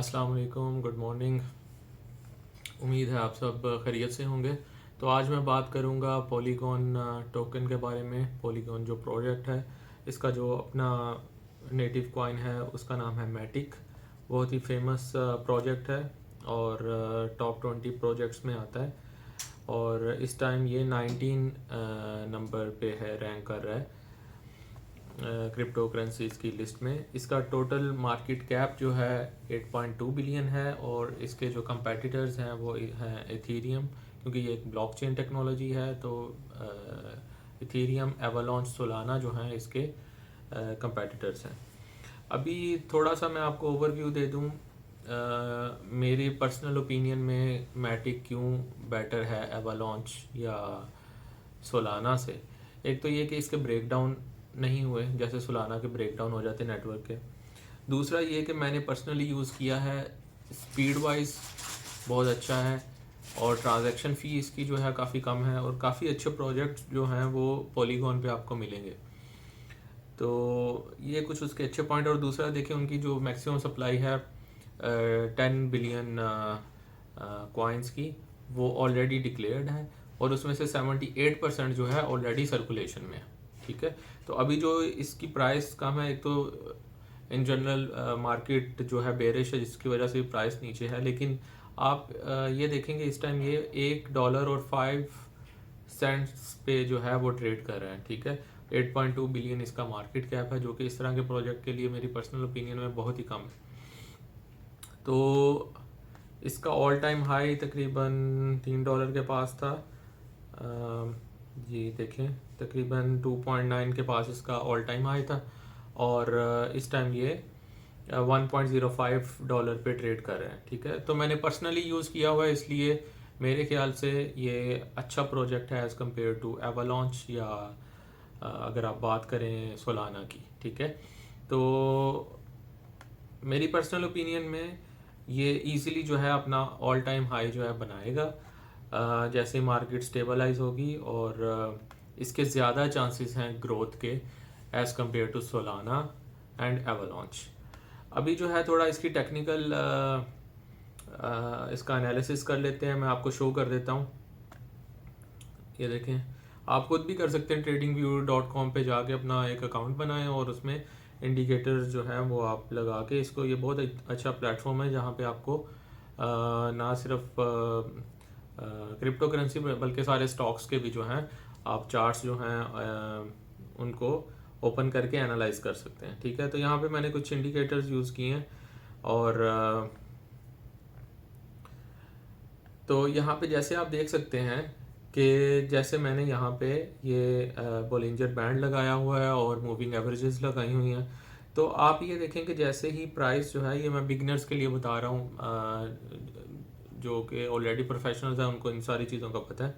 अस्सलाम वालेकुम, good morning. उम्मीद है आप सब खैरियत से होंगे। तो आज मैं बात करूंगा पॉलीगॉन टोकन के बारे में। पॉलीगॉन जो प्रोजेक्ट है, इसका जो अपना नेटिव कॉइन है उसका नाम है मैटिक। बहुत ही फेमस प्रोजेक्ट है और टॉप 20 प्रोजेक्ट्स में आता है और इस टाइम ये 19 नंबर पे है, रैंक कर रहा है क्रिप्टो करेंसीज की लिस्ट में। इसका टोटल मार्केट कैप जो है 8.2 बिलियन है और इसके जो कंपेटिटर्स हैं वो हैं इथेरियम, क्योंकि ये एक ब्लॉकचेन टेक्नोलॉजी है। तो इथेरियम, एवलांच, सोलाना जो हैं इसके कंपेटिटर्स हैं। अभी थोड़ा सा मैं आपको ओवरव्यू दे दूं। मेरे पर्सनल ओपिनियन में मैटिक क्यों बेटर है एवलांच या सोलाना से। एक तो ये कि इसके ब्रेकडाउन नहीं हुए जैसे सोलाना के ब्रेकडाउन हो जाते नेटवर्क के। दूसरा ये कि मैंने पर्सनली यूज़ किया है, स्पीड वाइज बहुत अच्छा है और ट्रांजैक्शन फ़ी इसकी जो है काफ़ी कम है और काफ़ी अच्छे प्रोजेक्ट्स जो हैं वो पॉलीगॉन पे आपको मिलेंगे। तो ये कुछ उसके अच्छे पॉइंट। और दूसरा देखिए, उनकी जो मैक्सिमम सप्लाई है 10 बिलियन कॉइन्स की, वो ऑलरेडी डिक्लेयर्ड है और उसमें से 78% जो है ऑलरेडी सर्कुलेशन में है। ठीक है, तो अभी जो इसकी प्राइस कम है, एक तो इन जनरल मार्केट जो है बेरिश है जिसकी वजह से प्राइस नीचे है, लेकिन आप ये देखेंगे इस टाइम ये $1 और 5 सेंट्स पे जो है वो ट्रेड कर रहे हैं। ठीक है, 8.2 बिलियन इसका मार्केट कैप है, जो कि इस तरह के प्रोजेक्ट के लिए मेरी पर्सनल ओपिनियन में बहुत ही कम है। तो इसका ऑल टाइम हाई तकरीबन $3 के पास था। ये देखें, तकरीबन 2.9 के पास इसका ऑल टाइम हाई था और इस टाइम ये $1.05 पे ट्रेड कर रहे हैं। ठीक है, तो मैंने पर्सनली यूज़ किया हुआ है, इसलिए मेरे ख्याल से ये अच्छा प्रोजेक्ट है एज़ कम्पेयर टू एवलांच या अगर आप बात करें सोलाना की। ठीक है, तो मेरी पर्सनल ओपिनियन में ये इजीली जो है अपना ऑल टाइम हाई जो है बनाएगा जैसे मार्केट स्टेबलाइज होगी और इसके ज़्यादा चांसेस हैं ग्रोथ के as compared to Solana and Avalanche. अभी जो है थोड़ा इसकी टेक्निकल इसका एनालिसिस कर लेते हैं। मैं आपको शो कर देता हूँ। ये देखें, आप खुद भी कर सकते हैं, tradingview.com पे जाके अपना एक अकाउंट बनाएं और उसमें इंडिकेटर्स जो है वो आप लगा के इसको। ये बहुत अच्छा प्लेटफॉर्म है जहाँ पे आपको ना सिर्फ क्रिप्टो करेंसी बल्कि सारे स्टॉक्स के भी जो हैं आप चार्ट्स जो हैं उनको ओपन करके एनालाइज कर सकते हैं। ठीक है, तो यहाँ पे मैंने कुछ इंडिकेटर्स यूज़ किए हैं और तो यहाँ पे जैसे आप देख सकते हैं कि जैसे मैंने यहाँ पे ये बोलिंजर बैंड लगाया हुआ है और मूविंग एवरेजेस लगाई हुई हैं। तो आप ये देखें कि जैसे ही प्राइस जो है, ये मैं बिगनर्स के लिए बता रहा हूँ जो कि ऑलरेडी प्रोफेशनल्स हैं, उनको इन सारी चीज़ों का पता है।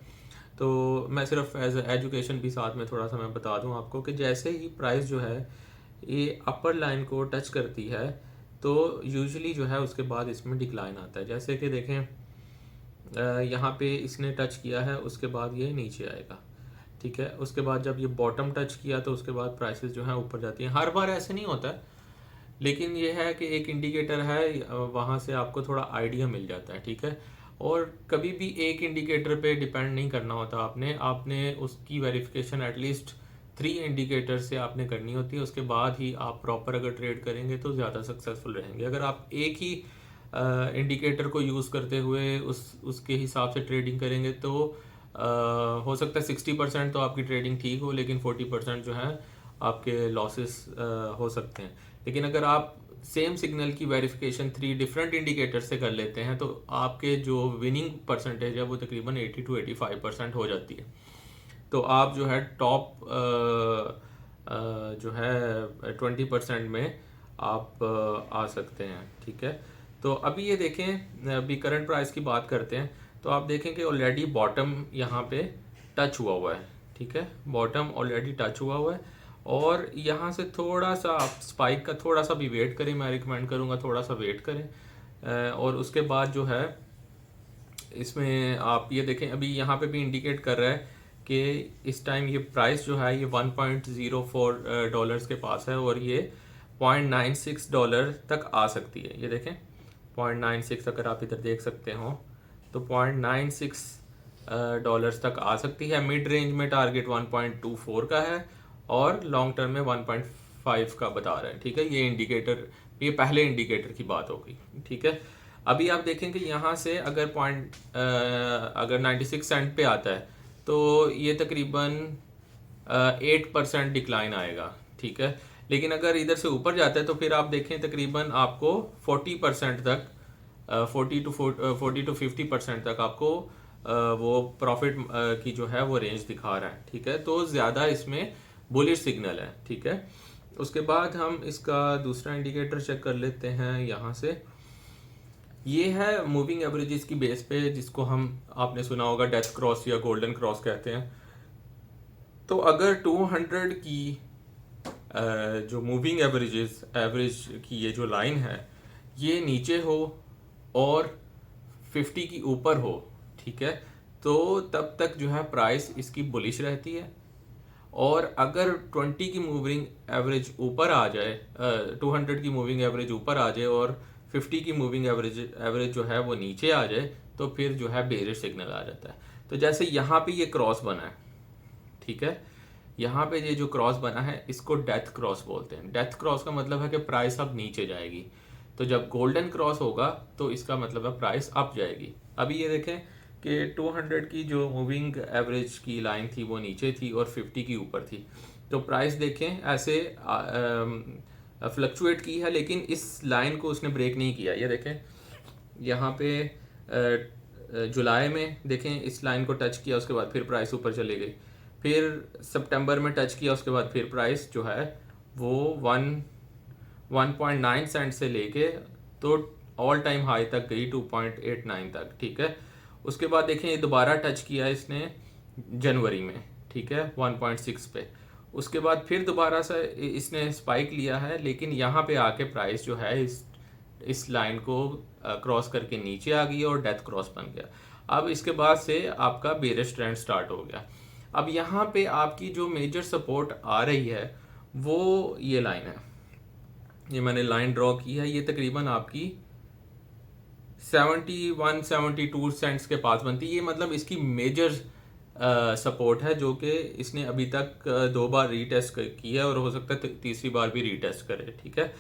तो मैं सिर्फ एज एजुकेशन भी साथ में थोड़ा सा मैं बता दूं आपको कि जैसे ही प्राइस जो है ये अपर लाइन को टच करती है तो यूजुअली जो है उसके बाद इसमें डिक्लाइन आता है। जैसे कि देखें यहाँ पे इसने टच किया है, उसके बाद ये नीचे आएगा। ठीक है, उसके बाद जब ये बॉटम टच किया तो उसके बाद प्राइसेस जो है ऊपर जाती हैं। हर बार ऐसे नहीं होता है, लेकिन ये है कि एक इंडिकेटर है, वहाँ से आपको थोड़ा आइडिया मिल जाता है। ठीक है, और कभी भी एक इंडिकेटर पे डिपेंड नहीं करना होता आपने आपने उसकी वेरिफिकेशन एटलीस्ट 3 इंडिकेटर से आपने करनी होती है। उसके बाद ही आप प्रॉपर अगर ट्रेड करेंगे तो ज़्यादा सक्सेसफुल रहेंगे। अगर आप एक ही इंडिकेटर को यूज़ करते हुए उसके हिसाब से ट्रेडिंग करेंगे तो हो सकता है 60% तो आपकी ट्रेडिंग ठीक हो, लेकिन 40% जो है आपके लॉसेस हो सकते हैं। लेकिन अगर आप सेम सिग्नल की वेरिफिकेशन 3 डिफरेंट इंडिकेटर से कर लेते हैं तो आपके जो विनिंग परसेंटेज है वो तकरीबन 80 to 85% हो जाती है। तो आप जो है टॉप जो है 20% में आप आ सकते हैं। ठीक है, तो अभी ये देखें, अभी करंट प्राइस की बात करते हैं तो आप देखें कि ऑलरेडी बॉटम यहाँ पे टच हुआ हुआ है। ठीक है, बॉटम ऑलरेडी टच हुआ हुआ है और यहाँ से थोड़ा सा आप स्पाइक का थोड़ा सा भी वेट करें। मैं रिकमेंड करूँगा थोड़ा सा वेट करें और उसके बाद जो है इसमें आप ये देखें, अभी यहाँ पे भी इंडिकेट कर रहा है कि इस टाइम ये प्राइस जो है ये $1.04 के पास है और ये $0.96 तक आ सकती है। ये देखें 0.96 अगर आप इधर देख सकते हो तो 0.96 डॉलर्स तक आ सकती है। मिड रेंज में टारगेट 1.24 का है और लॉन्ग टर्म में 1.5 का बता रहा है। ठीक है, ये इंडिकेटर, ये पहले इंडिकेटर की बात होगी। ठीक है, अभी आप देखें कि यहाँ से अगर अगर 96 सेंट पे आता है तो ये तकरीबन 8% डिक्लाइन आएगा। ठीक है, लेकिन अगर इधर से ऊपर जाता है तो फिर आप देखें तकरीबन आपको 40% तक 40 to 50% तक आपको वो प्रॉफिट की जो है वो रेंज दिखा रहा है। ठीक है, तो ज़्यादा इसमें बुलिश सिग्नल है। ठीक है, उसके बाद हम इसका दूसरा इंडिकेटर चेक कर लेते हैं यहाँ से। ये है मूविंग एवरेजेस की बेस पे, जिसको हम आपने सुना होगा डेथ क्रॉस या गोल्डन क्रॉस कहते हैं। तो अगर 200 की जो मूविंग एवरेज की ये जो लाइन है ये नीचे हो और 50 की ऊपर हो, ठीक है, तो तब तक जो है प्राइस इसकी बुलिश रहती है। और अगर 20 की मूविंग एवरेज ऊपर आ जाए, 200 की मूविंग एवरेज ऊपर आ जाए और 50 की मूविंग एवरेज जो है वो नीचे आ जाए तो फिर जो है बेरिश सिग्नल आ जाता है। तो जैसे यहाँ पे ये क्रॉस बना है, ठीक है, यहाँ पे ये जो क्रॉस बना है इसको डेथ क्रॉस बोलते हैं। डेथ क्रॉस का मतलब है कि प्राइस अब नीचे जाएगी। तो जब गोल्डन क्रॉस होगा तो इसका मतलब है प्राइस अप जाएगी। अभी ये देखें कि 200 की जो मूविंग एवरेज की लाइन थी वो नीचे थी और 50 की ऊपर थी। तो प्राइस देखें ऐसे फ्लक्चुएट की है, लेकिन इस लाइन को उसने ब्रेक नहीं किया। ये देखें यहाँ पे जुलाई में देखें इस लाइन को टच किया, उसके बाद फिर प्राइस ऊपर चली गई। फिर सितंबर में टच किया, उसके बाद फिर प्राइस जो है वो 1.9 सेंट से लेके तो ऑल टाइम हाई तक गई 2.89 तक। ठीक है, उसके बाद देखें ये दोबारा टच किया इसने जनवरी में, ठीक है, 1.6 पे। उसके बाद फिर दोबारा से इसने स्पाइक लिया है, लेकिन यहाँ पे आके प्राइस जो है इस लाइन को क्रॉस करके नीचे आ गई और डेथ क्रॉस बन गया। अब इसके बाद से आपका बेरिश ट्रेंड स्टार्ट हो गया। अब यहाँ पे आपकी जो मेजर सपोर्ट आ रही है वो ये लाइन है, ये मैंने लाइन ड्रॉ की है, ये तकरीबन आपकी 71-72 सेंट्स के पास बनती है। ये मतलब इसकी मेजर सपोर्ट है जो कि इसने अभी तक 2 बार रीटेस्ट की है और हो सकता है तीसरी बार भी रीटेस्ट करे। ठीक है,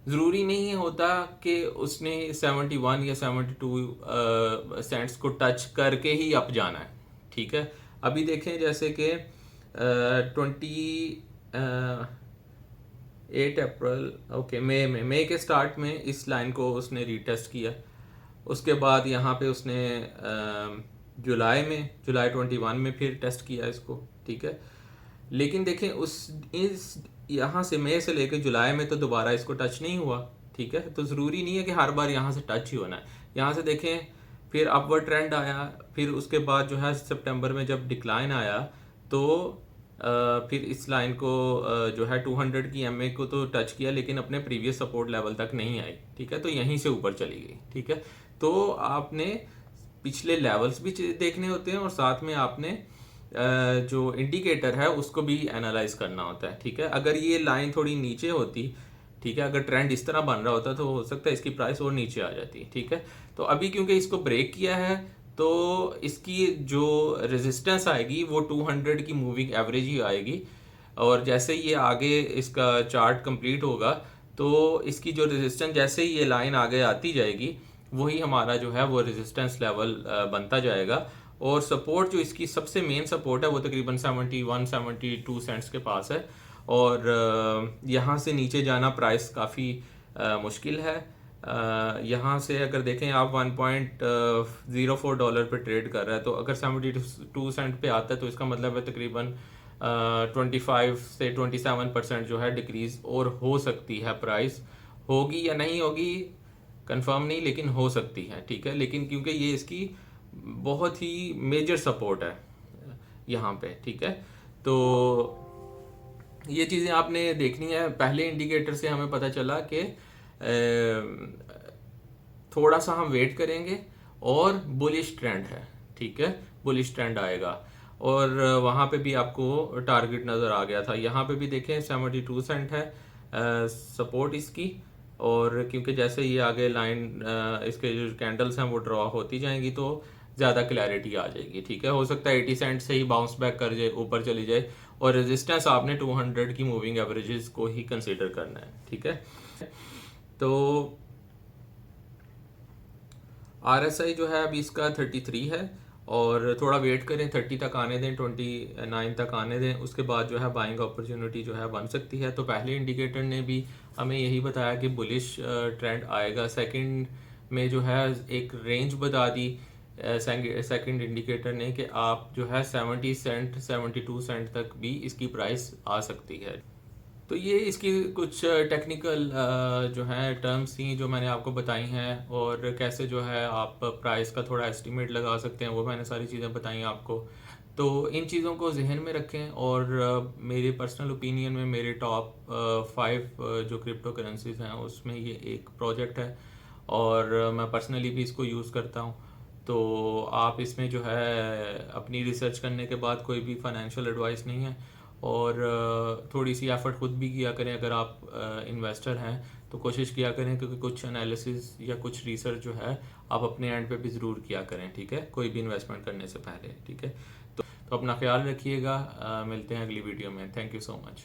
ज़रूरी नहीं होता कि उसने 71 या 72 सेंट्स को टच करके ही अप जाना है। ठीक है, अभी देखें जैसे कि 8 अप्रैल, ओके, मई के स्टार्ट में इस लाइन को उसने रीटेस्ट किया। उसके बाद यहाँ पे उसने जुलाई 21 में फिर टेस्ट किया इसको। ठीक है, लेकिन देखें इस यहाँ से मई से लेकर जुलाई में तो दोबारा इसको टच नहीं हुआ। ठीक है, तो ज़रूरी नहीं है कि हर बार यहाँ से टच ही होना है। यहाँ से देखें फिर अपवर्ड ट्रेंड आया, फिर उसके बाद जो है सितंबर में जब डिक्लाइन आया तो फिर इस लाइन को जो है 200 की एमए को तो टच किया, लेकिन अपने प्रीवियस सपोर्ट लेवल तक नहीं आई। ठीक है, तो यहीं से ऊपर चली गई। ठीक है, तो आपने पिछले लेवल्स भी देखने होते हैं और साथ में आपने जो इंडिकेटर है उसको भी एनालाइज करना होता है। ठीक है, अगर ये लाइन थोड़ी नीचे होती, ठीक है, अगर ट्रेंड इस तरह बन रहा होता तो हो सकता है इसकी प्राइस और नीचे आ जाती। ठीक है, तो अभी क्योंकि इसको ब्रेक किया है तो इसकी जो रेजिस्टेंस आएगी वो 200 की मूविंग एवरेज ही आएगी। और जैसे ये आगे इसका चार्ट कंप्लीट होगा तो इसकी जो रेजिस्टेंस जैसे ही ये लाइन आगे आती जाएगी वही हमारा जो है वो रेजिस्टेंस लेवल बनता जाएगा। और सपोर्ट जो इसकी सबसे मेन सपोर्ट है वो तकरीबन 71-72 सेंट्स के पास है। और यहाँ से नीचे जाना प्राइस काफ़ी मुश्किल है। यहाँ से अगर देखें आप 1.04 डॉलर पे ट्रेड कर रहा है, तो अगर 72 सेंट पे आता है तो इसका मतलब है तकरीबन 25 से 27% जो है डिक्रीज और हो सकती है। प्राइस होगी या नहीं होगी कंफर्म नहीं, लेकिन हो सकती है। ठीक है, लेकिन क्योंकि ये इसकी बहुत ही मेजर सपोर्ट है यहाँ पे। ठीक है, तो ये चीज़ें आपने देखनी है। पहले इंडिकेटर से हमें पता चला कि थोड़ा सा हम वेट करेंगे और बुलिश ट्रेंड है। ठीक है, बुलिश ट्रेंड आएगा और वहाँ पे भी आपको टारगेट नज़र आ गया था। यहाँ पे भी देखें 72 सेंट है सपोर्ट इसकी। और क्योंकि जैसे ये आगे लाइन इसके जो कैंडल्स हैं वो ड्रॉ होती जाएंगी तो ज़्यादा क्लैरिटी आ जाएगी। ठीक है, हो सकता है 80 सेंट से ही बाउंस बैक कर जाए, ऊपर चली जाए, और रेजिस्टेंस आपने 200 की मूविंग एवरेजेस को ही कंसीडर करना है। ठीक है, तो RSI जो है अभी इसका 33 है, और थोड़ा वेट करें, 30 तक आने दें, 29 तक आने दें, उसके बाद जो है बाइंग अपॉर्चुनिटी जो है बन सकती है। तो पहले इंडिकेटर ने भी हमें यही बताया कि बुलिश ट्रेंड आएगा। सेकंड में जो है एक रेंज बता दी सेकंड इंडिकेटर ने कि आप जो है 70 सेंट 72 सेंट तक भी इसकी प्राइस आ सकती है। तो ये इसकी कुछ टेक्निकल जो है टर्म्स थी जो मैंने आपको बताई हैं, और कैसे जो है आप प्राइस का थोड़ा एस्टिमेट लगा सकते हैं, वो मैंने सारी चीज़ें बताई हैं आपको। तो इन चीज़ों को जहन में रखें, और मेरे पर्सनल ओपिनियन में मेरे टॉप 5 जो क्रिप्टो करेंसीज हैं उसमें ये एक प्रोजेक्ट है, और मैं पर्सनली भी इसको यूज़ करता हूँ। तो आप इसमें जो है अपनी रिसर्च करने के बाद, कोई भी फाइनेंशियल एडवाइस नहीं है, और थोड़ी सी एफर्ट खुद भी किया करें। अगर आप इन्वेस्टर हैं तो कोशिश किया करें, क्योंकि कुछ एनालिसिस या कुछ रिसर्च जो है आप अपने एंड पे भी ज़रूर किया करें। ठीक है, कोई भी इन्वेस्टमेंट करने से पहले। ठीक है, तो अपना ख्याल रखिएगा। मिलते हैं अगली वीडियो में। Thank you so much.